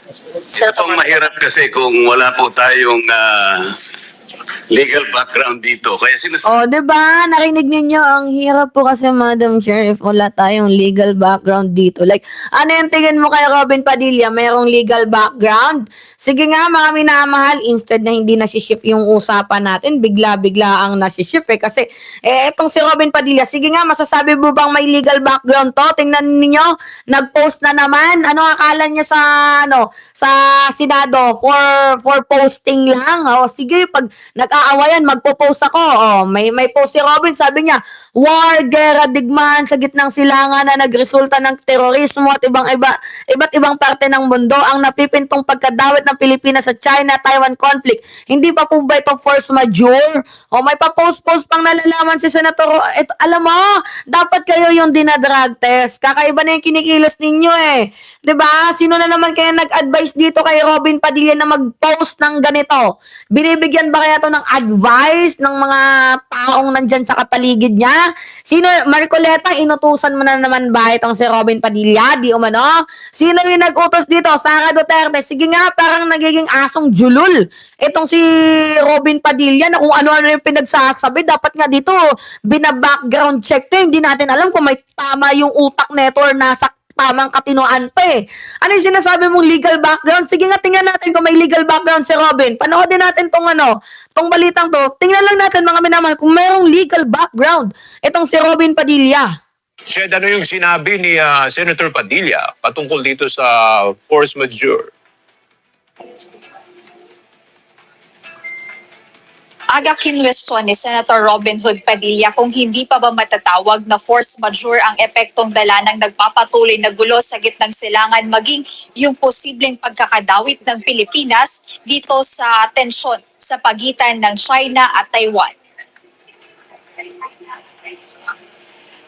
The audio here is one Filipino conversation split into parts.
Ito pong mahirap kasi kung wala po tayong legal background dito. Kaya Oh, 'di ba? Narinig ninyo, ang hirap po kasi, Madam Chair, if wala tayong legal background dito. Like, ano yung tingin mo kay Robin Padilla? Mayroong legal background? Sige nga, mga minamahal, instead na hindi nasi-shift yung usapan natin, bigla-bigla ang nasi-shift eh. Kasi, etong si Robin Padilla, sige nga, masasabi mo bang may legal background to? Tingnan ninyo, nag-post na naman. Ano akala niya sa, sa Senado for posting lang? O, sige, pag nag-aawayan, magpo-post ako. Oh, may post si Robin, sabi niya, war, gera, digmaan sa gitnang silangan na nagresulta ng terorismo at iba't ibang parte ng mundo ang napipintong pagkadawit ng Pilipinas sa China-Taiwan conflict. Hindi pa po ba ito force majeure? O may pa-post-post pang nalalaman si Senator. Ito, alam mo, dapat kayo yung dinadrag test. Kakaiba na yung kinikilos ninyo eh. 'Di ba? Sino na naman kaya nag-advise dito kay Robin Padilla na mag-post ng ganito? Binibigyan ba kaya to ng advice ng mga taong nandyan sa kapaligid niya? Sino, Marcoleta, inutusan mo na naman ba itong si Robin Padilla? Di umano? Sino yung nag-utos dito? Sara Duterte. Sige nga, parang nagiging asong julul. Itong si Robin Padilla na kung ano-ano yung pinagsasabi, dapat nga dito, bina-background check to. Hindi natin alam kung may tama yung utak neto or nasa tamang katinoan pa eh. Ano yung sinasabi mong legal background? Sige nga, tingnan natin kung may legal background si Robin. Panoodin natin tong balitang to. Tingnan lang natin mga minamahal kung mayroong legal background itong si Robin Padilla. Jed, ano yung sinabi ni Senator Padilla patungkol dito sa force majeure? Aga kinwestiyon ni Senator Robin Hood Padilla kung hindi pa ba matatawag na force majeure ang epektong dala ng nagpapatuloy na gulo sa gitnang silangan maging yung posibleng pagkakadawit ng Pilipinas dito sa tensyon sa pagitan ng China at Taiwan.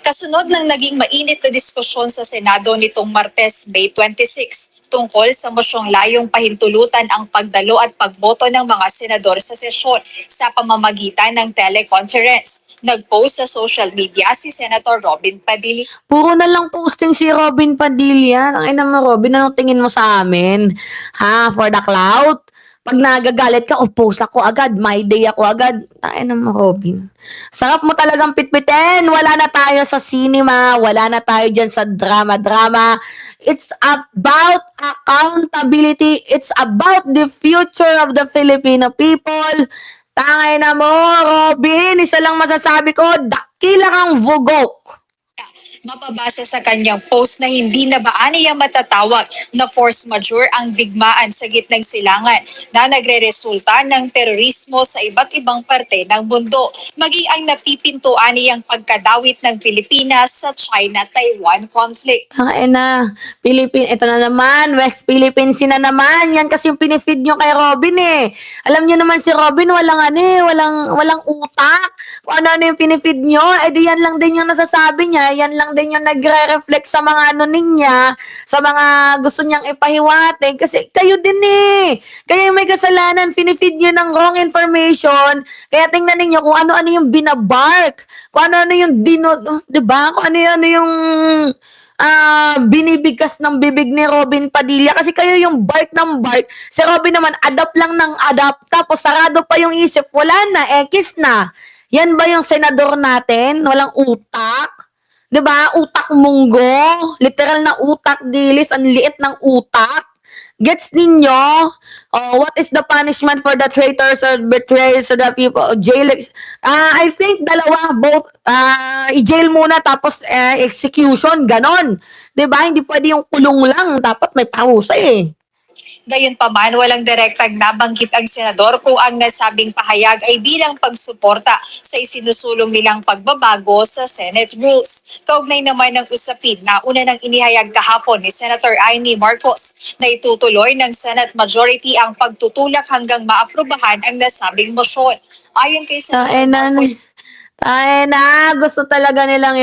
Kasunod ng naging mainit na diskusyon sa Senado nitong Martes, May 26, tungkol sa mosyong layong pahintulutan ang pagdalo at pagboto ng mga senador sa sesyon sa pamamagitan ng teleconference. Nag-post sa social media si Senator Robin Padilla. Puro na lang posting si Robin Padilla. Ang ina mo, Robin, anong tingin mo sa amin? Ha? For the clout? Pag nagagalit ka, post ako agad. My day ako agad. Ay naman, Robin. Sarap mo talagang pitpitin. Wala na tayo sa cinema. Wala na tayo dyan sa drama-drama. It's about accountability. It's about the future of the Filipino people. Tangay na mo, Robin. Isa lang masasabi ko, dakila kang vugok. Mapabase sa kanyang post na hindi na ba aniyang matatawag na force majeure ang digmaan sa gitnang silangan na nagre-resulta ng terorismo sa iba't ibang parte ng mundo, maging ang napipintuan niyang pagkadawit ng Pilipinas sa China-Taiwan conflict. Ay na, ito na naman, West Philippines na naman. Yan kasi yung pinifeed nyo kay Robin eh. Alam nyo naman si Robin, walang utak. Kung ano yung pinifeed nyo, di yan lang din yung nasasabi niya, yan lang din yung nagre-reflect sa mga niya, sa mga gusto niyang ipahiwatig. Kasi kayo din eh. Kayo yung may kasalanan, pinifeed nyo ng wrong information. Kaya tingnan ninyo kung ano-ano yung binabark. Kung ano-ano yung diba? Kung ano-ano yung binibigkas ng bibig ni Robin Padilla. Kasi kayo yung bark ng bark. Si Robin naman, adapt lang ng adapt. Tapos sarado pa yung isip. Wala na, ekis na. Yan ba yung senador natin? Walang utak? 'Di ba? Utak munggo. Literal na utak dilis. Ang liit ng utak. Gets ninyo? What is the punishment for the traitors or betrayers of the people? Jail. I think dalawa, both. I-jail muna tapos execution. Ganon. 'Di ba? Hindi pwede yung kulong lang. Dapat may parusa eh. Gayunpaman, walang direktang nabanggit ang senador kung ang nasabing pahayag ay bilang pagsuporta sa isinusulong nilang pagbabago sa Senate rules. Kaugnay naman ng usapin na una nang inihayag kahapon ni Senator Amy Marcos na itutuloy ng Senate majority ang pagtutulak hanggang maaprubahan ang nasabing motion. Ayon kay Senator Marcos, gusto talaga nilang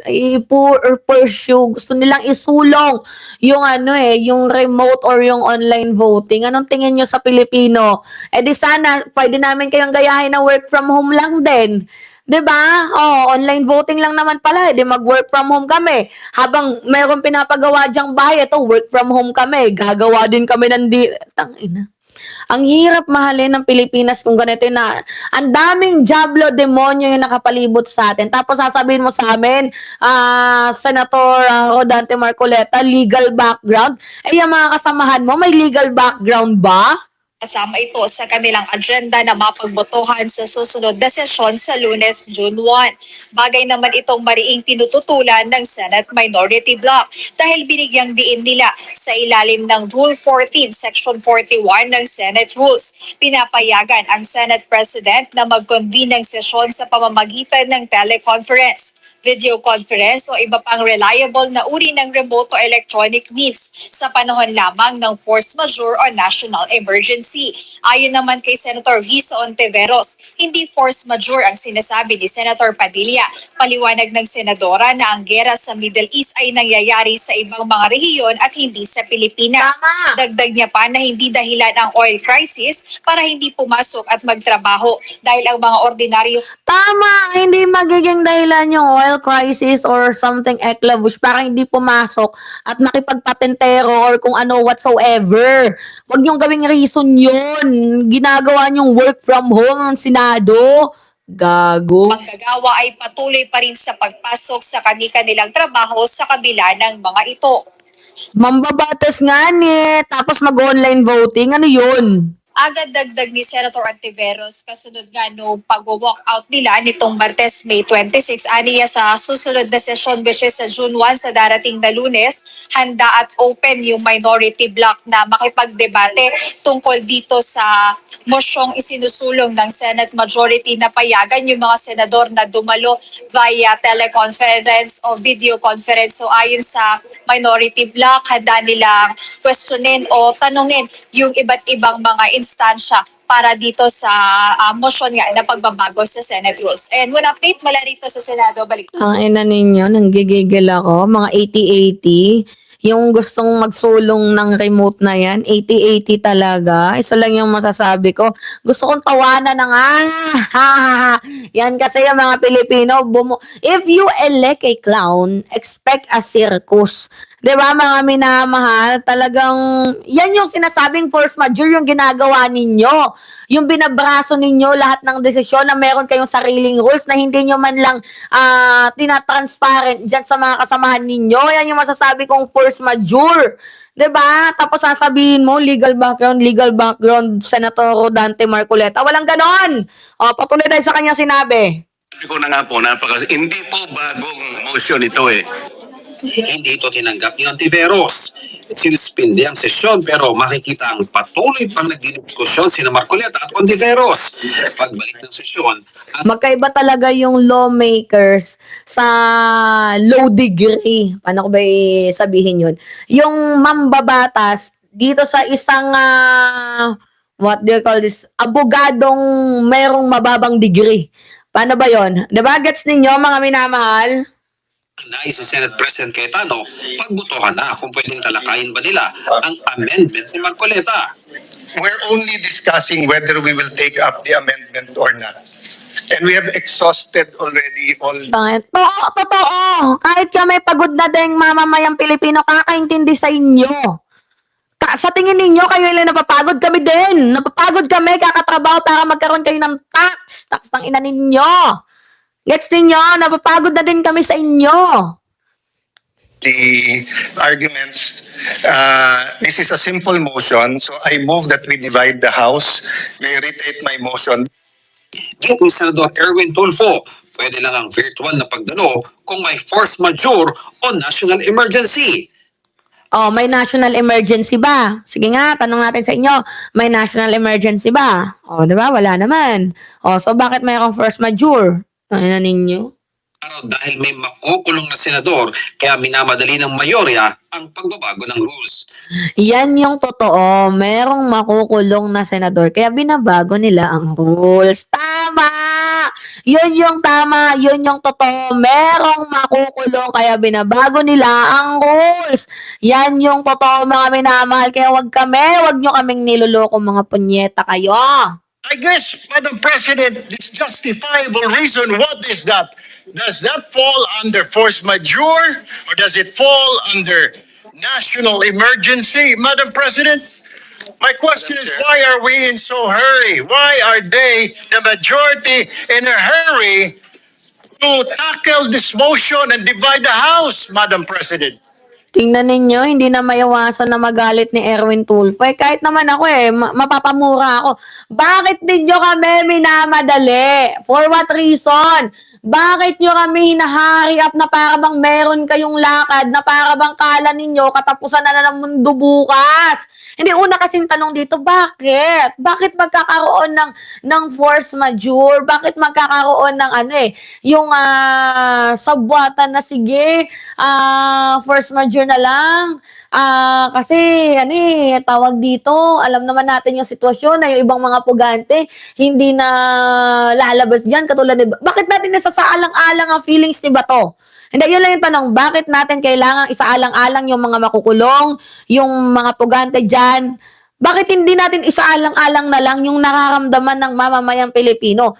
i-pursue, gusto nilang isulong yung yung remote or yung online voting. Anong tingin nyo sa Pilipino? Di sana, pwede namin kayong gayahin na work from home lang din. 'Di ba? Oh, online voting lang naman pala, 'di mag-work from home kami. Habang mayroong pinapagawa diyang bahay, ito work from home kami. Gagawa din kami ng tangina. Ang hirap mahalin ng Pilipinas kung ganito na ang daming diablo demonyo yung nakapalibot sa atin. Tapos sasabihin mo sa amin, Senator Rodante Marcoleta, legal background. Eh, yung mga kasamahan mo, may legal background ba? Kasama ito sa kanilang agenda na mapagbotohan sa susunod na sesyon sa Lunes, June 1. Bagay naman itong mariing tinututulan ng Senate Minority Bloc dahil binigyang diin nila sa ilalim ng Rule 14, Section 41 ng Senate Rules. Pinapayagan ang Senate President na mag-convene ng sesyon sa pamamagitan ng teleconference, video conference o iba pang reliable na uri ng remote o electronic means sa panahon lamang ng force majeure o national emergency. Ayon naman kay Senator Risa Ontiveros, hindi force majeure ang sinasabi ni Senator Padilla. Paliwanag ng senadora na ang gera sa Middle East ay nangyayari sa ibang mga rehiyon at hindi sa Pilipinas. Tama. Dagdag niya pa na hindi dahilan ang oil crisis para hindi pumasok at magtrabaho dahil ang mga ordinaryo Tama, hindi magiging dahilan yung oil crisis or something eklabush para hindi pumasok at makipagpatentero or kung ano whatsoever. Huwag niyong gawing reason yun. Ginagawa niyong work from home ng Senado. Gago. manggagawa ay patuloy pa rin sa pagpasok sa kani-kanilang trabaho sa kabila ng mga ito. Mambabatas nga ni, tapos mag-online voting. Ano yun? Agad dagdag ni Senator Antiveros kasunod nga no pag-walk out nila nitong Martes, May 26, aniya sa susunod na sesyon which is sa June 1 sa darating na Lunes, handa at open yung minority bloc na makipagdebate tungkol dito sa mosyong isinusulong ng Senate majority na payagan yung mga senador na dumalo via teleconference o video conference. So ayon sa minority bloc, handa nilang questionin o tanungin yung iba't ibang mga instansya para dito sa motion nga na pagbabago sa Senate rules. And one update mula rito sa Senado, balik. Ang ina ninyo, nanggigigil ako. Mga 80-80. Yung gustong magsulong ng remote na yan, 80-80 talaga. Isa lang yung masasabi ko. Gusto kong tawanan ng yan kasi yung mga Pilipino. If you elect a clown, expect a circus. 'Di ba mga minamahal? Talagang yan yung sinasabing force majeure yung ginagawa ninyo. Yung binabraso ninyo lahat ng desisyon na meron kayong sariling rules na hindi nyo man lang tinatransparent dyan sa mga kasamahan ninyo. Yan yung masasabi kong force majeure. 'Di ba? Tapos sasabihin mo, legal background, Senator Rodante Marcoleta. Walang ganon. O, patuloy tayo sa kanyang sinabi. Sabi ko na nga po, hindi po bagong motion ito eh. Hindi ito tinanggap ni Ontiveros. Sinuspindi ang sesyon pero makikita ang patuloy pang nagdidiskusyon sina Marcoleta at Ontiveros. Pagbalik ng sesyon, Magkaiba talaga yung lawmakers sa low degree. Paano ko ba sabihin yun? Yung mambabatas dito sa isang what do you call this? Abogadong merong mababang degree. Paano ba yon? Diba? Gets ninyo mga minamahal? nais si Senate President Cayetano, pagbutuhan na kung pwedeng talakayin ba nila ang amendment ni Marcoleta. We're only discussing whether we will take up the amendment or not. And we have exhausted already all. Totoo. Kahit kami pagod na din mamamayang Pilipino, kakaintindi sa inyo. Sa tingin ninyo, kayo lang napapagod, kami din. Napapagod kami, kakatrabaho para magkaroon kayo ng tax. Tax ng ina ninyo. Gets ninyo? Napapagod na din kami sa inyo. The arguments. This is a simple motion, so I move that we divide the House. May reiterate my motion. Git ni Senador Erwin Tulfo, pwede lang ang virtual na pagdalo kung may force majeure o national emergency. Oh, may national emergency ba? Sige nga, tanong natin sa inyo, may national emergency ba? Oh, di ba? Wala naman. Oh, so bakit mayroong force majeure? Ano na ninyo? Dahil may makukulong na senador, kaya minamadali ng mayorya ang pagbabago ng rules. Yan yung totoo. Merong makukulong na senador, kaya binabago nila ang rules. Tama! Yun yung tama. Yun yung totoo. Merong makukulong, kaya binabago nila ang rules. Yan yung totoo mga minamahal. Kaya wag nyo kaming niloloko mga punyeta kayo. I guess, Madam President, this justifiable reason, what is that? Does that fall under force majeure or does it fall under national emergency, Madam President? My question is, why are we in so hurry? Why are they, the majority, in a hurry to tackle this motion and divide the House, Madam President? Tingnan ninyo, hindi na maiwasan na magalit ni Erwin Tulfo. Eh, kahit naman ako mapapamura ako. Bakit ninyo kami minamadali? For what reason? Bakit nyo kami hinahari up na para bang meron kayong lakad na para bang kala ninyo katapusan na ng mundo bukas? Hindi, una kasing tanong dito, bakit? Bakit magkakaroon ng force majeure? Bakit magkakaroon ng yung sabwatan na sige, force majeure na lang? Kasi, tawag dito, alam naman natin yung sitwasyon na yung ibang mga pugante, hindi na lalabas dyan, katulad ni, bakit natin nasasaalang-alang ang feelings ni Bato? Hindi, yun lang yung tanong, bakit natin kailangang isaalang-alang yung mga makukulong, yung mga pugante dyan? Bakit hindi natin isaalang-alang na lang yung nararamdaman ng mamamayang Pilipino?